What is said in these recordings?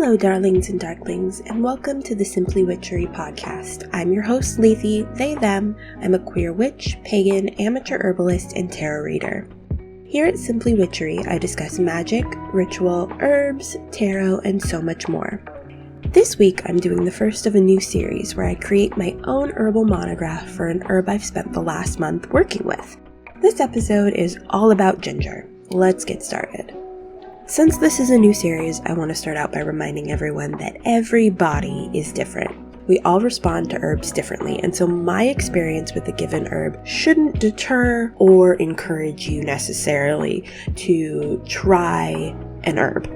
Hello, darlings and darklings, and welcome to the Simply Witchery podcast. I'm your host, Lethe, they, them. I'm a queer witch, pagan, amateur herbalist, and tarot reader. Here at Simply Witchery, I discuss magic, ritual, herbs, tarot, and so much more. This week, I'm doing the first of a new series where I create my own herbal monograph for an herb I've spent the last month working with. This episode is all about ginger. Let's get started. Since this is a new series, I want to start out by reminding everyone that every body is different. We all respond to herbs differently, and so my experience with a given herb shouldn't deter or encourage you necessarily to try an herb.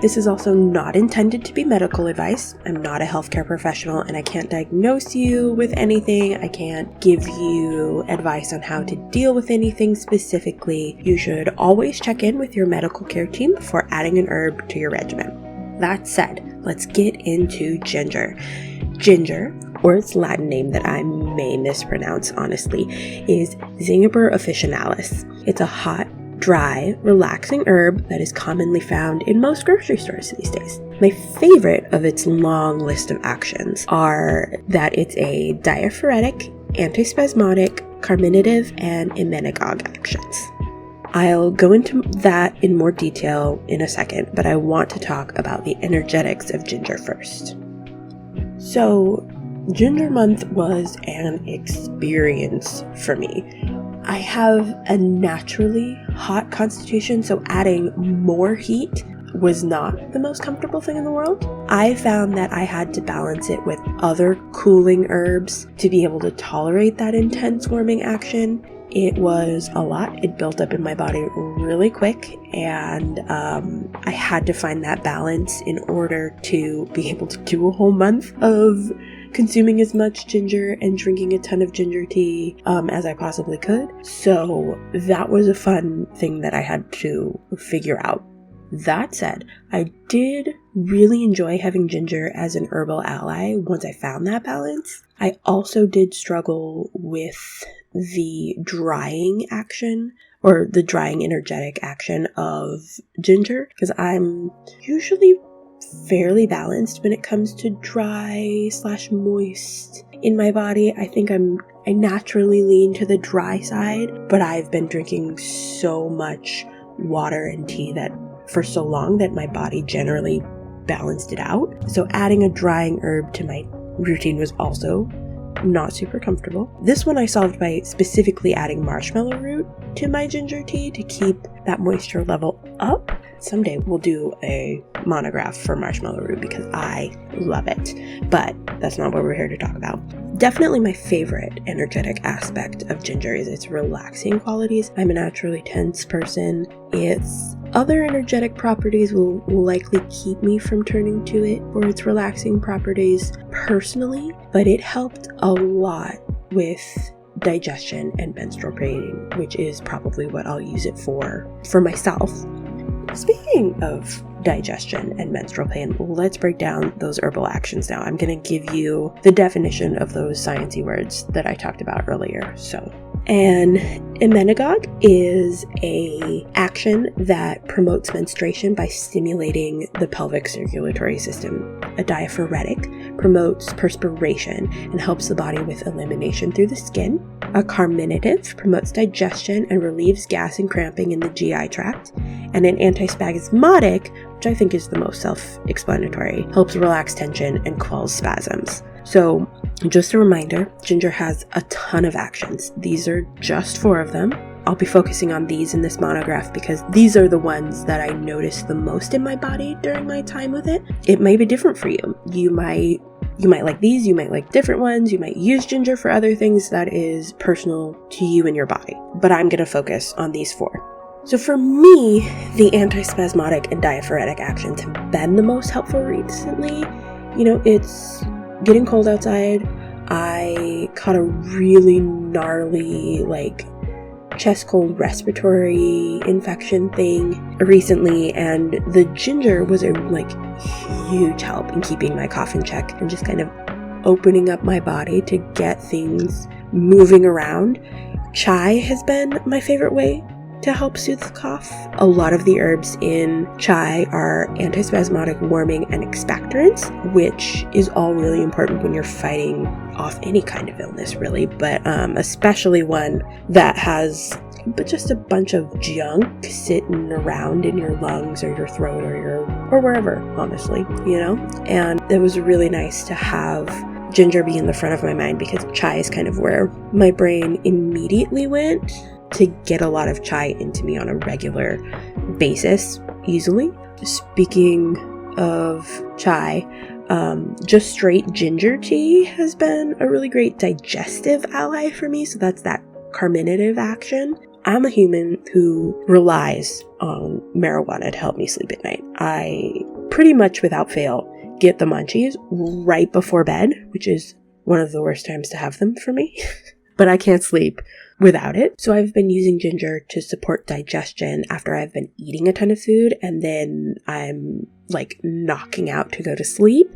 This is also not intended to be medical advice. I'm not a healthcare professional and I can't diagnose you with anything. I can't give you advice on how to deal with anything specifically. You should always check in with your medical care team before adding an herb to your regimen. That said, let's get into ginger. Ginger, or its Latin name that I may mispronounce honestly, is Zingiber officinalis. It's a hot, dry, relaxing herb that is commonly found in most grocery stores these days. My favorite of its long list of actions are that it's a diaphoretic, antispasmodic, carminative, and emmenagogue actions. I'll go into that in more detail in a second, but I want to talk about the energetics of ginger first. So, Ginger Month was an experience for me. I have a naturally hot constitution, so adding more heat was not the most comfortable thing in the world. I found that I had to balance it with other cooling herbs to be able to tolerate that intense warming action. It was a lot. It built up in my body really quick, and I had to find that balance in order to be able to do a whole month of consuming as much ginger and drinking a ton of ginger tea as I possibly could. So that was a fun thing that I had to figure out. That said, I did really enjoy having ginger as an herbal ally once I found that balance. I also did struggle with the drying action, or the drying energetic action of ginger, because I'm usually fairly balanced when it comes to dry/moist in my body. I think I naturally lean to the dry side, but I've been drinking so much water and tea that for so long that my body generally balanced it out. So adding a drying herb to my routine was also not super comfortable. This one I solved by specifically adding marshmallow root to my ginger tea to keep that moisture level up. Someday we'll do a monograph for marshmallow root because I love it, but that's not what we're here to talk about. Definitely my favorite energetic aspect of ginger is its relaxing qualities. I'm a naturally tense person. Its other energetic properties will likely keep me from turning to it for its relaxing properties personally, but it helped a lot with digestion and menstrual pain, which is probably what I'll use it for myself. Speaking of digestion and menstrual pain, let's break down those herbal actions now. I'm going to give you the definition of those sciencey words that I talked about earlier. So, an emmenagogue is a action that promotes menstruation by stimulating the pelvic circulatory system. A diaphoretic promotes perspiration and helps the body with elimination through the skin. A carminative promotes digestion and relieves gas and cramping in the GI tract. And an antispasmodic, which I think is the most self-explanatory, helps relax tension and quells spasms. So, just a reminder, ginger has a ton of actions. These are just 4 of them. I'll be focusing on these in this monograph because these are the ones that I noticed the most in my body during my time with it. It may be different for you. You might like these, you might like different ones, you might use ginger for other things. That is personal to you and your body. But I'm going to focus on these 4. So for me, the antispasmodic and diaphoretic actions have been the most helpful recently. You know, it's getting cold outside. I caught a really gnarly, chest cold respiratory infection thing recently, and the ginger was a huge help in keeping my cough in check and just kind of opening up my body to get things moving around. Chai has been my favorite way to help soothe the cough. A lot of the herbs in chai are antispasmodic, warming, and expectorants, which is all really important when you're fighting off any kind of illness, really, but especially one that has just a bunch of junk sitting around in your lungs or your throat or wherever, honestly, And it was really nice to have ginger be in the front of my mind, because chai is kind of where my brain immediately went to get a lot of chai into me on a regular basis, easily. Speaking of chai, just straight ginger tea has been a really great digestive ally for me, so that's that carminative action. I'm a human who relies on marijuana to help me sleep at night. I pretty much without fail get the munchies right before bed, which is one of the worst times to have them for me. But I can't sleep without it. So I've been using ginger to support digestion after I've been eating a ton of food, and then I'm like knocking out to go to sleep.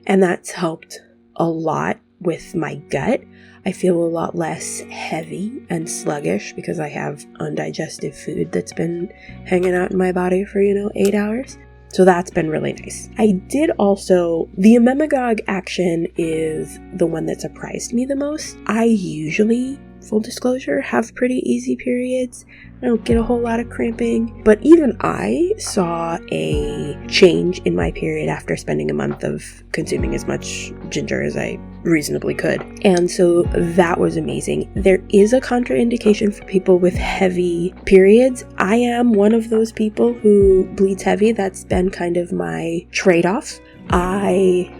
And that's helped a lot with my gut. I feel a lot less heavy and sluggish because I have undigested food that's been hanging out in my body for, 8 hours. So that's been really nice. I did also, the ememagog action is the one that surprised me the most. I usually, full disclosure, have pretty easy periods. I don't get a whole lot of cramping, but even I saw a change in my period after spending a month of consuming as much ginger as I reasonably could. And so that was amazing. There is a contraindication for people with heavy periods. I am one of those people who bleeds heavy. That's been kind of my trade-off. I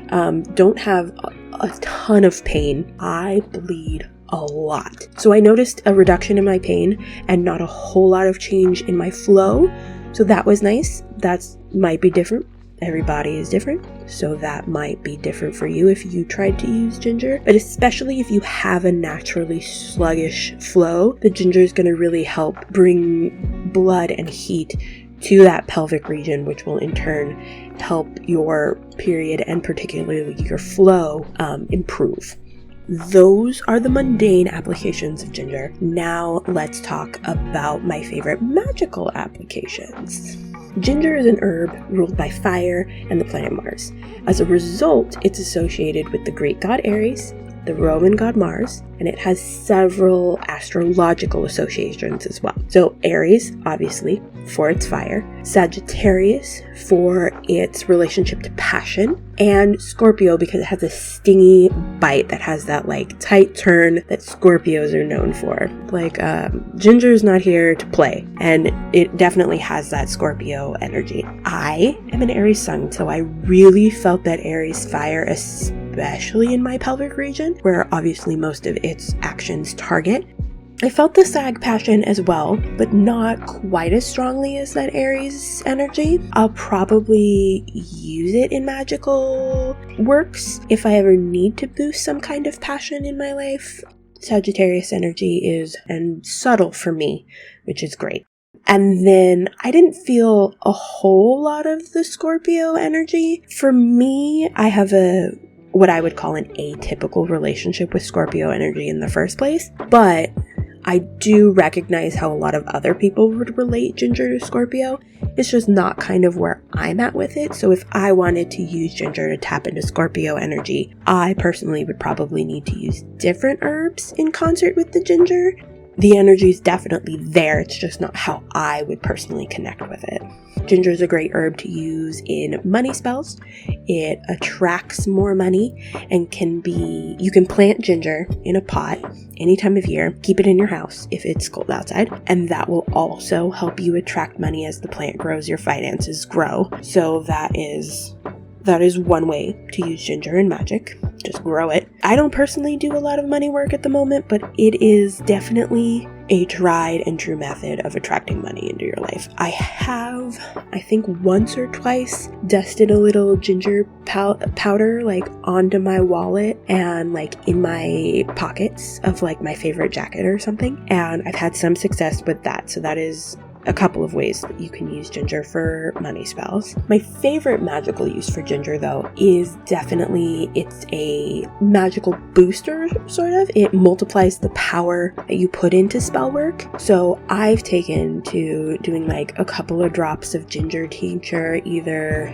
don't have a ton of pain. I bleed a lot. So I noticed a reduction in my pain and not a whole lot of change in my flow. So that was nice. That might be different. Everybody is different. So that might be different for you if you tried to use ginger. But especially if you have a naturally sluggish flow, the ginger is going to really help bring blood and heat to that pelvic region, which will in turn help your period and particularly your flow improve. Those are the mundane applications of ginger. Now let's talk about my favorite magical applications. Ginger is an herb ruled by fire and the planet Mars. As a result, it's associated with the Greek god Ares, the Roman god Mars, and it has several astrological associations as well. So Aries, obviously, for its fire, Sagittarius for its relationship to passion, and Scorpio because it has a stingy bite that has that tight turn that Scorpios are known for. Ginger's not here to play, and it definitely has that Scorpio energy. I am an Aries sun, so I really felt that Aries fire, especially in my pelvic region, where obviously most of its actions target. I felt the Sag passion as well, but not quite as strongly as that Aries energy. I'll probably use it in magical works if I ever need to boost some kind of passion in my life. Sagittarius energy is and subtle for me, which is great. And then I didn't feel a whole lot of the Scorpio energy. For me, I have what I would call an atypical relationship with Scorpio energy in the first place, but I do recognize how a lot of other people would relate ginger to Scorpio. It's just not kind of where I'm at with it. So if I wanted to use ginger to tap into Scorpio energy, I personally would probably need to use different herbs in concert with the ginger. The energy is definitely there. It's just not how I would personally connect with it. Ginger is a great herb to use in money spells. It attracts more money and you can plant ginger in a pot any time of year. Keep it in your house if it's cold outside. And that will also help you attract money as the plant grows, your finances grow. So that is one way to use ginger in magic. Just grow it. I don't personally do a lot of money work at the moment, but it is definitely a tried and true method of attracting money into your life. I have, I think once or twice, dusted a little ginger powder onto my wallet and in my pockets of my favorite jacket or something. And I've had some success with that. So that is a couple of ways that you can use ginger for money spells. My favorite magical use for ginger, though, is definitely it's a magical booster, sort of. It multiplies the power that you put into spell work. So I've taken to doing like a couple of drops of ginger tincture either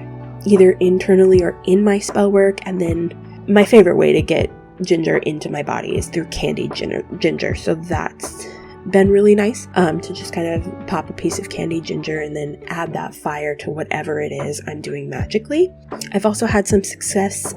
internally or in my spell work, and then my favorite way to get ginger into my body is through candied ginger. So that's been really nice to just kind of pop a piece of candied ginger and then add that fire to whatever it is I'm doing magically. I've also had some success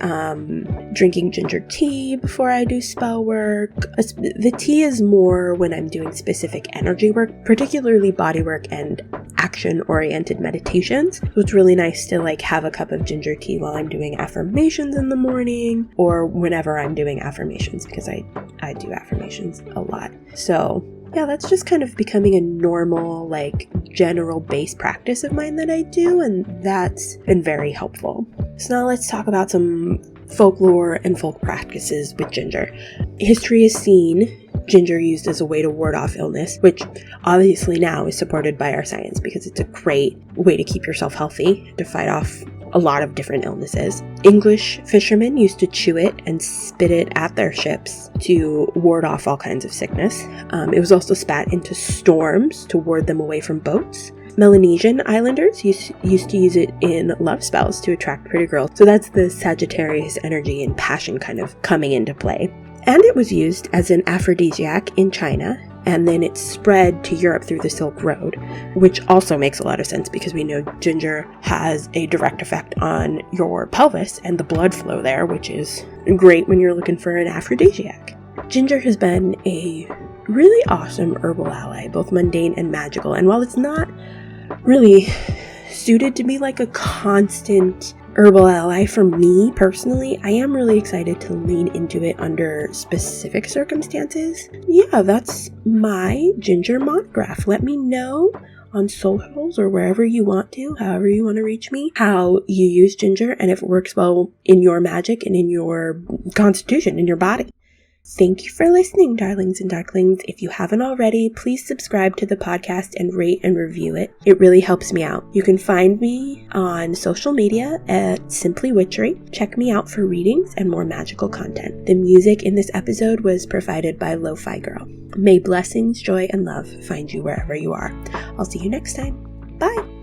drinking ginger tea before I do spell work. The tea is more when I'm doing specific energy work, particularly body work and action-oriented meditations. So it's really nice to like have a cup of ginger tea while I'm doing affirmations in the morning or whenever I'm doing affirmations, because I do affirmations a lot. So yeah, that's just kind of becoming a normal, like, general base practice of mine that I do, and that's been very helpful. So now let's talk about some folklore and folk practices with ginger. History has seen ginger used as a way to ward off illness, which obviously now is supported by our science because it's a great way to keep yourself healthy, to fight off a lot of different illnesses. English fishermen used to chew it and spit it at their ships to ward off all kinds of sickness. It was also spat into storms to ward them away from boats. Melanesian islanders used to use it in love spells to attract pretty girls. So that's the Sagittarius energy and passion kind of coming into play. And it was used as an aphrodisiac in China, and then it spread to Europe through the Silk Road, which also makes a lot of sense because we know ginger has a direct effect on your pelvis and the blood flow there, which is great when you're looking for an aphrodisiac. Ginger has been a really awesome herbal ally, both mundane and magical, and while it's not really suited to be like a constant herbal ally for me personally, I am really excited to lean into it under specific circumstances. Yeah, that's my ginger monograph. Let me know on socials or wherever you want to, however you want to reach me, how you use ginger and if it works well in your magic and in your constitution, in your body. Thank you for listening, darlings and darklings. If you haven't already, please subscribe to the podcast and rate and review it. It really helps me out. You can find me on social media at Simply Witchery. Check me out for readings and more magical content. The music in this episode was provided by Lo-Fi Girl. May blessings, joy, and love find you wherever you are. I'll see you next time. Bye!